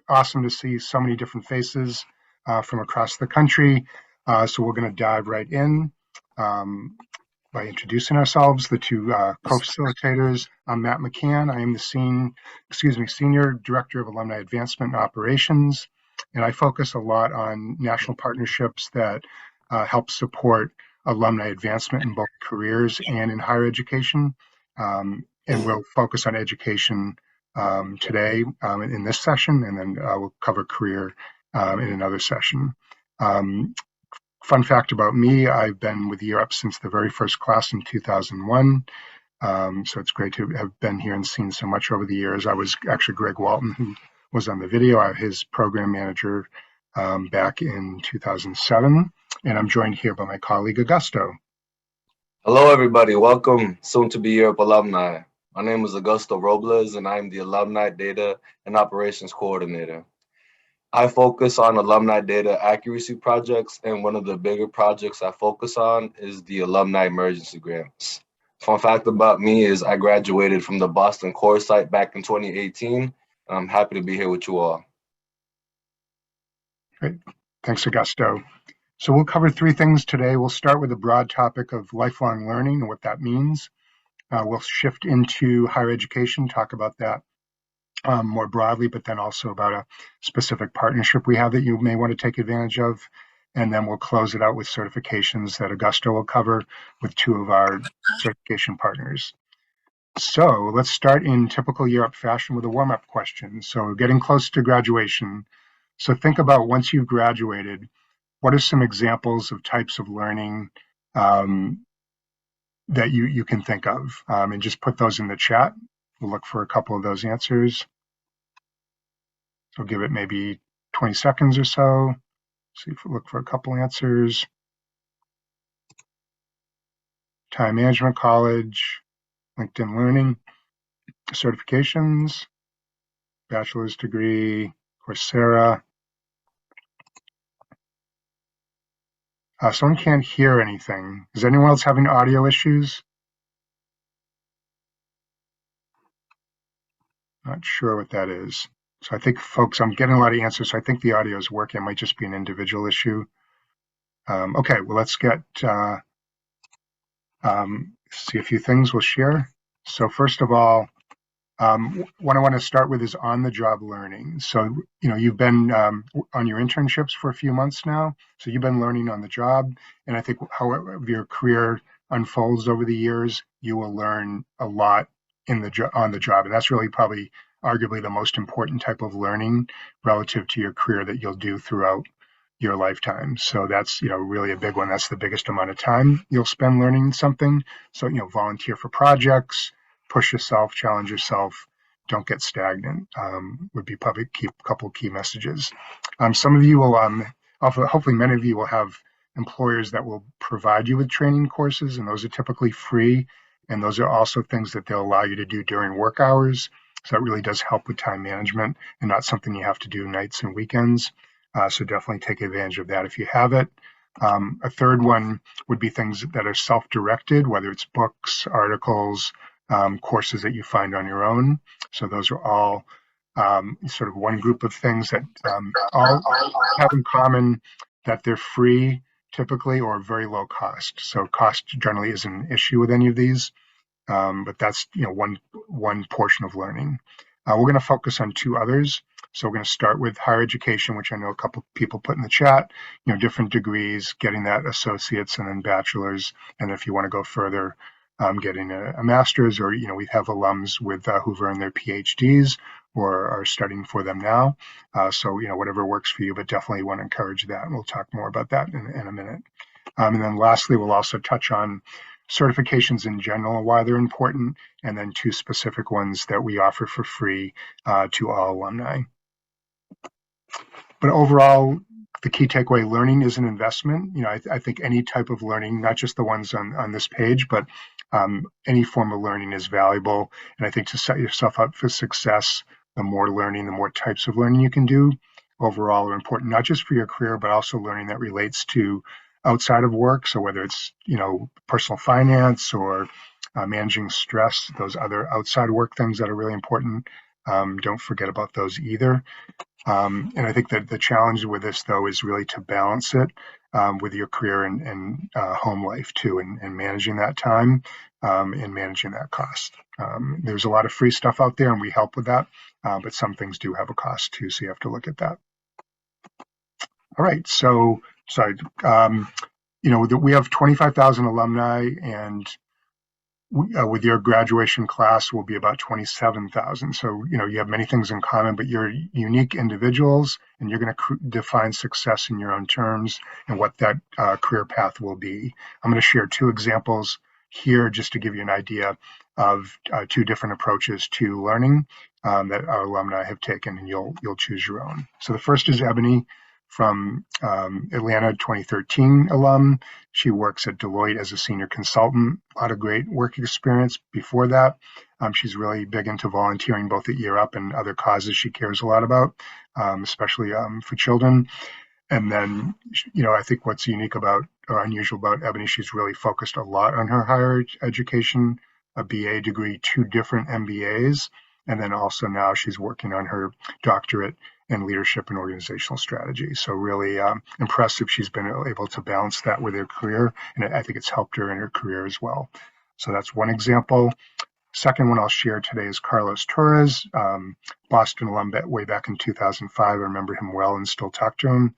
awesome to see so many different faces from across the country. So we're going to dive right in by introducing ourselves, the two co-facilitators. I'm Matt McCann. I am the Senior Director of Alumni Advancement and Operations, and I focus a lot on national partnerships that help support alumni advancement in both careers and in higher education. And we'll focus on education today in this session, and then we'll cover career in another session. Fun fact about me, I've been with Europe since the very first class in 2001. So it's great to have been here and seen so much over the years. I was actually Greg Walton, who was on the video. I'm his program manager back in 2007. And I'm joined here by my colleague, Augusto. Hello, everybody. Welcome, soon to be Europe alumni. My name is Augusto Robles, and I'm the Alumni Data and Operations Coordinator. I focus on alumni data accuracy projects, and one of the bigger projects I focus on is the Alumni Emergency Grants. Fun fact about me is I graduated from the Boston core site back in 2018, and I'm happy to be here with you all. Great. Thanks, Augusto. So we'll cover three things today. We'll start with a broad topic of lifelong learning and what that means. We'll shift into higher education, talk about that more broadly, but then also about a specific partnership we have that you may want to take advantage of. And then we'll close it out with certifications that Augusto will cover with two of our certification partners. So let's start in typical Europe fashion with a warm-up question. So getting close to graduation. So think about once you've graduated, what are some examples of types of learning that you can think of? And just put those in the chat. We'll look for a couple of those answers. So give it maybe 20 seconds or so. See if we look for a couple answers. Time management college, LinkedIn learning, certifications, bachelor's degree, Coursera. Someone can't hear anything. Is anyone else having audio issues? Not sure what that is. So I think, folks, I'm getting a lot of answers, so I think the audio is working. It might just be an individual issue. Okay, well, let's get see a few things we'll share. So first of all, what I want to start with is on-the-job learning. So, you've been on your internships for a few months now, so you've been learning on the job. And I think however your career unfolds over the years, you will learn a lot on the job. And that's really probably arguably the most important type of learning relative to your career that you'll do throughout your lifetime. So that's, really a big one. That's the biggest amount of time you'll spend learning something. So, volunteer for projects, push yourself, challenge yourself, don't get stagnant, would be probably a couple key messages. Some of you will, hopefully many of you will have employers that will provide you with training courses, and those are typically free. And those are also things that they'll allow you to do during work hours. So that really does help with time management and not something you have to do nights and weekends. So definitely take advantage of that if you have it. A third one would be things that are self-directed, whether it's books, articles, courses that you find on your own. So those are all sort of one group of things that all have in common that they're free typically or very low cost. So cost generally isn't an issue with any of these, but that's one portion of learning. We're going to focus on two others. So we're going to start with higher education, which I know a couple of people put in the chat, different degrees, getting that associates and then bachelor's. And if you want to go further, getting a master's, or, we have alums with who've earned their PhDs or are studying for them now. So, whatever works for you, but definitely want to encourage that. And we'll talk more about that in a minute. And then lastly, we'll also touch on certifications in general, why they're important, and then two specific ones that we offer for free to all alumni. But overall, the key takeaway, learning is an investment. I think any type of learning, not just the ones on this page, but any form of learning is valuable. And I think to set yourself up for success, the more learning, the more types of learning you can do overall are important, not just for your career, but also learning that relates to outside of work. So whether it's, personal finance or managing stress, those other outside work things that are really important, don't forget about those either. And I think that the challenge with this, though, is really to balance it with your career and home life too, and managing that time and managing that cost. There's a lot of free stuff out there, and we help with that, but some things do have a cost too, so you have to look at that. All right, so sorry, we have 25,000 alumni, and with your graduation class will be about 27,000. So, you have many things in common, but you're unique individuals and you're going to define success in your own terms and what that career path will be. I'm going to share two examples here just to give you an idea of two different approaches to learning that our alumni have taken, and you'll choose your own. So the first is Ebony from Atlanta, 2013 alum. She works at Deloitte as a senior consultant. A lot of great work experience before that. She's really big into volunteering both at Year Up and other causes she cares a lot about, especially for children. And then, I think what's unique about or unusual about Ebony, she's really focused a lot on her higher education, a BA degree, two different MBAs, and then also now she's working on her doctorate in leadership and organizational strategy. So really impressive. She's been able to balance that with her career, and I think it's helped her in her career as well. So that's one example. Second one I'll share today is Carlos Torres, Boston alum way back in 2005. I remember him well and still talk to him.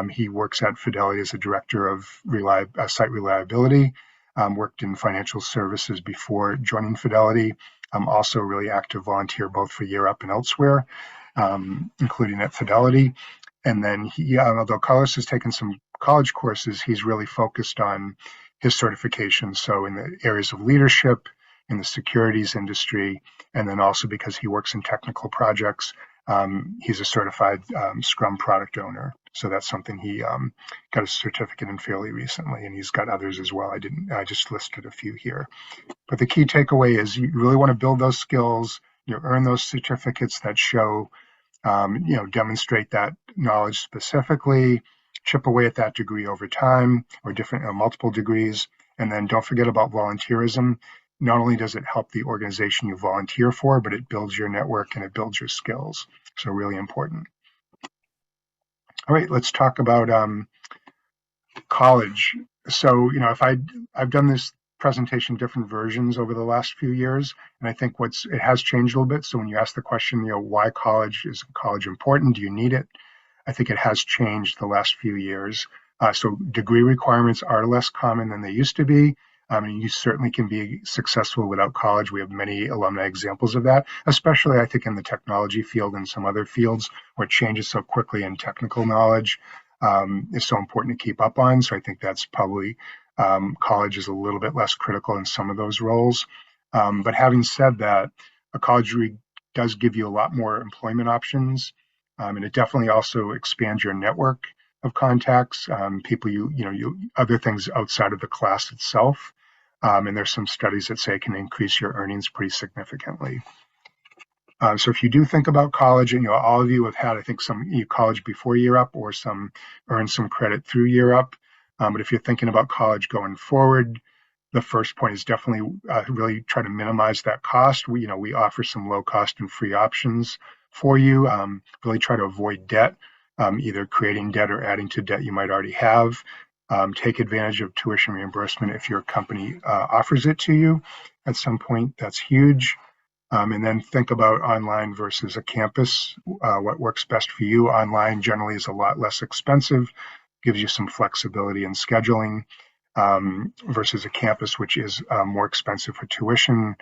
He works at Fidelity as a director of site reliability, worked in financial services before joining Fidelity. Also a really active volunteer both for Year Up and elsewhere, including at Fidelity. And then although Carlos has taken some college courses, he's really focused on his certifications. So in the areas of leadership, in the securities industry, and then also because he works in technical projects, he's a certified Scrum product owner. So that's something he got a certificate in fairly recently, and he's got others as well. I just listed a few here. But the key takeaway is you really want to build those skills, earn those certificates that show, demonstrate that knowledge specifically, chip away at that degree over time or different multiple degrees. And then don't forget about volunteerism. Not only does it help the organization you volunteer for, but it builds your network and it builds your skills. So really important. All right, let's talk about college. So, if I've done this presentation different versions over the last few years, and I think it has changed a little bit. So when you ask the question, why college, is college important? Do you need it? I think it has changed the last few years. So degree requirements are less common than they used to be. And you certainly can be successful without college. We have many alumni examples of that, especially I think in the technology field and some other fields where it changes so quickly and technical knowledge is so important to keep up on. So I think that's probably college is a little bit less critical in some of those roles. But having said that, a college degree does give you a lot more employment options. And it definitely also expands your network of contacts, people other things outside of the class itself. And there's some studies that say it can increase your earnings pretty significantly. So if you do think about college, and all of you have had, I think, some college before Year Up or some earn some credit through Year Up. But if you're thinking about college going forward, the first point is definitely really try to minimize that cost. We offer some low cost and free options for you. Really try to avoid debt, either creating debt or adding to debt you might already have. Take advantage of tuition reimbursement if your company offers it to you at some point. That's huge. And then think about online versus a campus. What works best for you? Online generally is a lot less expensive, gives you some flexibility in scheduling, versus a campus, which is more expensive for tuition,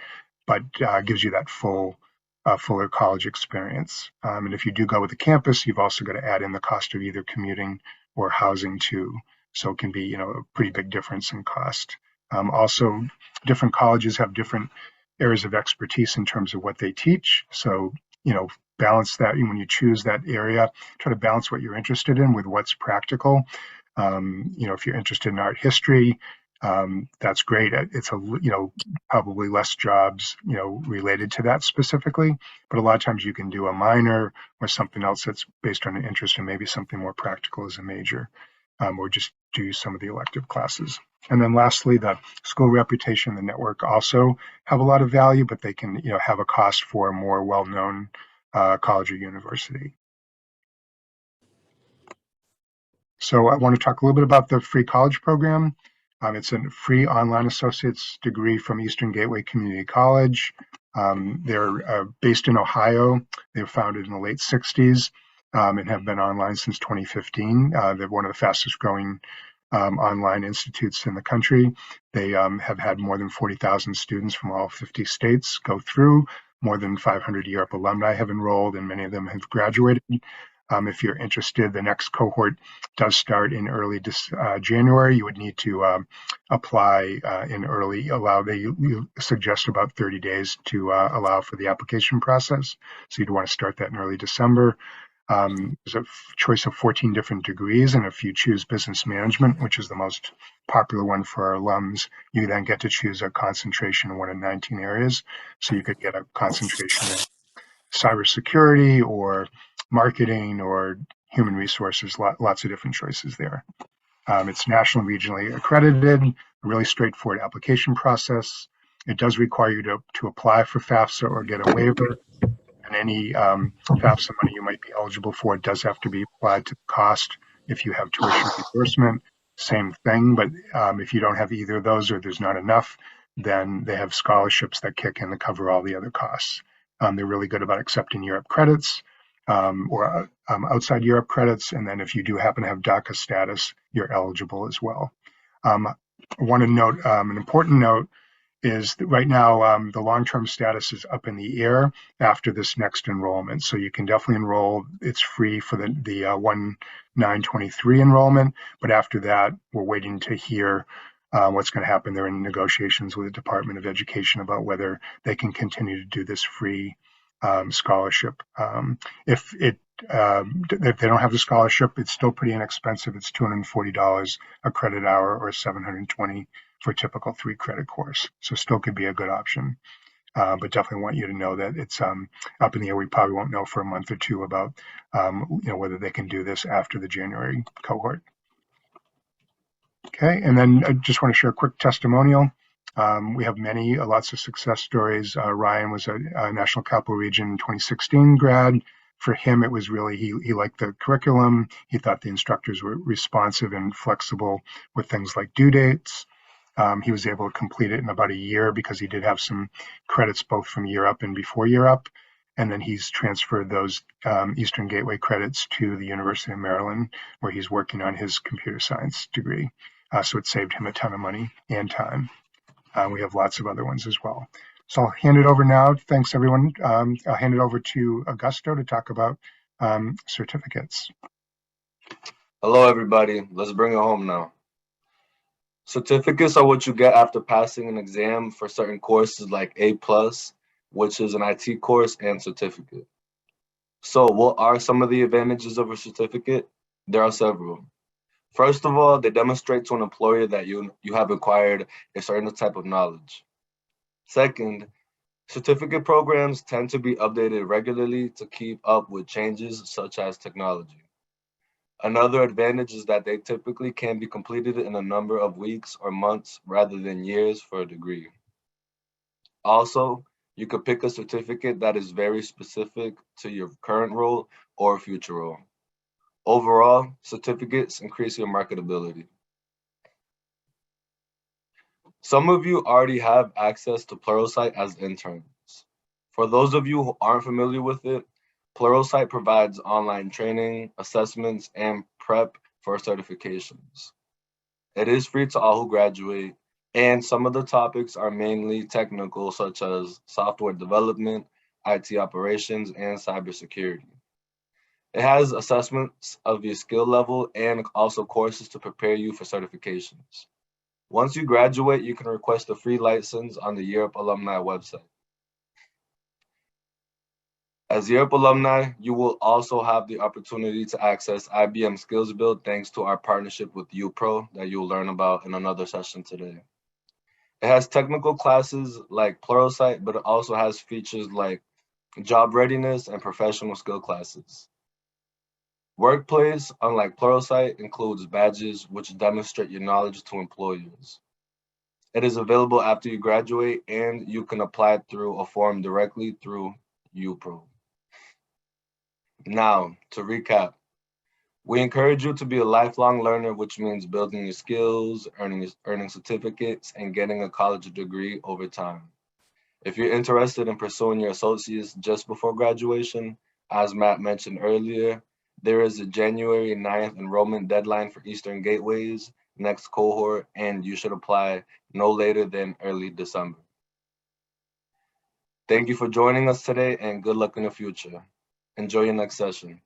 but gives you that fuller college experience. And if you do go with a campus, you've also got to add in the cost of either commuting or housing too. So it can be, a pretty big difference in cost. Also, different colleges have different areas of expertise in terms of what they teach. So, balance that when you choose that area, try to balance what you're interested in with what's practical. If you're interested in art history, that's great. It's probably less jobs, related to that specifically, but a lot of times you can do a minor or something else that's based on an interest and maybe something more practical as a major, or just do some of the elective classes. And then lastly, the school reputation and the network also have a lot of value, but they can, have a cost for a more well-known college or university. So I want to talk a little bit about the free college program. It's a free online associate's degree from Eastern Gateway Community College. They're based in Ohio. They were founded in the late 60s and have been online since 2015. They're one of the fastest growing online institutes in the country. They have had more than 40,000 students from all 50 states go through. More than 500 Europe alumni have enrolled, and many of them have graduated. If you're interested, the next cohort does start in early January. You would need to apply in early. They suggest about 30 days to allow for the application process. So you'd want to start that in early December. There's a choice of 14 different degrees, and if you choose business management, which is the most popular one for our alums, you then get to choose a concentration in one of 19 areas. So you could get a concentration in cybersecurity or marketing or human resources, lots of different choices there. It's national and regionally accredited, a really straightforward application process. It does require you to apply for FAFSA or get a waiver, and any FAFSA money you might be eligible for does have to be applied to the cost. If you have tuition reimbursement, same thing, but if you don't have either of those or there's not enough, then they have scholarships that kick in to cover all the other costs. They're really good about accepting Europe credits or outside Europe credits, and then if you do happen to have DACA status, you're eligible as well. I want to note an important note is that right now the long-term status is up in the air after this next enrollment. So you can definitely enroll. It's free for the 1/9/23 enrollment, but after that, we're waiting to hear what's going to happen. They're in negotiations with the Department of Education about whether they can continue to do this free scholarship. If they don't have the scholarship, it's still pretty inexpensive. It's $240 a credit hour or $720 for a typical 3 credit course. So still could be a good option. But definitely want you to know that it's up in the air. We probably won't know for a month or two about whether they can do this after the January cohort. Okay, and then I just want to share a quick testimonial. We have lots of success stories. Ryan was a National Capital Region 2016 grad. For him, it was really, he liked the curriculum. He thought the instructors were responsive and flexible with things like due dates. He was able to complete it in about a year because he did have some credits both from Europe and before Europe. And then he's transferred those Eastern Gateway credits to the University of Maryland, where he's working on his computer science degree. So it saved him a ton of money and time. We have lots of other ones as well. So I'll hand it over now. Thanks, everyone. I'll hand it over to Augusto to talk about certificates. Hello, everybody. Let's bring it home now. Certificates are what you get after passing an exam for certain courses like A+, which is an IT course, and certificate. So what are some of the advantages of a certificate? There are several. First of all, they demonstrate to an employer that you have acquired a certain type of knowledge. Second, certificate programs tend to be updated regularly to keep up with changes such as technology. Another advantage is that they typically can be completed in a number of weeks or months rather than years for a degree. Also, you could pick a certificate that is very specific to your current role or future role. Overall, certificates increase your marketability. Some of you already have access to Pluralsight as interns. For those of you who aren't familiar with it, Pluralsight provides online training, assessments, and prep for certifications. It is free to all who graduate, and some of the topics are mainly technical, such as software development, IT operations, and cybersecurity. It has assessments of your skill level and also courses to prepare you for certifications. Once you graduate, you can request a free license on the Europe Alumni website. As Europe alumni, you will also have the opportunity to access IBM Skills Build thanks to our partnership with UPro that you'll learn about in another session today. It has technical classes like Pluralsight, but it also has features like job readiness and professional skill classes. Workplace, unlike Pluralsight, includes badges which demonstrate your knowledge to employers. It is available after you graduate, and you can apply through a form directly through UPro. Now, to recap, We encourage you to be a lifelong learner, which means building your skills, earning certificates, and getting a college degree over time. If you're interested in pursuing your associates just before graduation, as Matt mentioned earlier, there is a January 9th enrollment deadline for Eastern Gateways next cohort, and you should apply no later than early December. Thank you for joining us today, and good luck in the future. Enjoy your next session.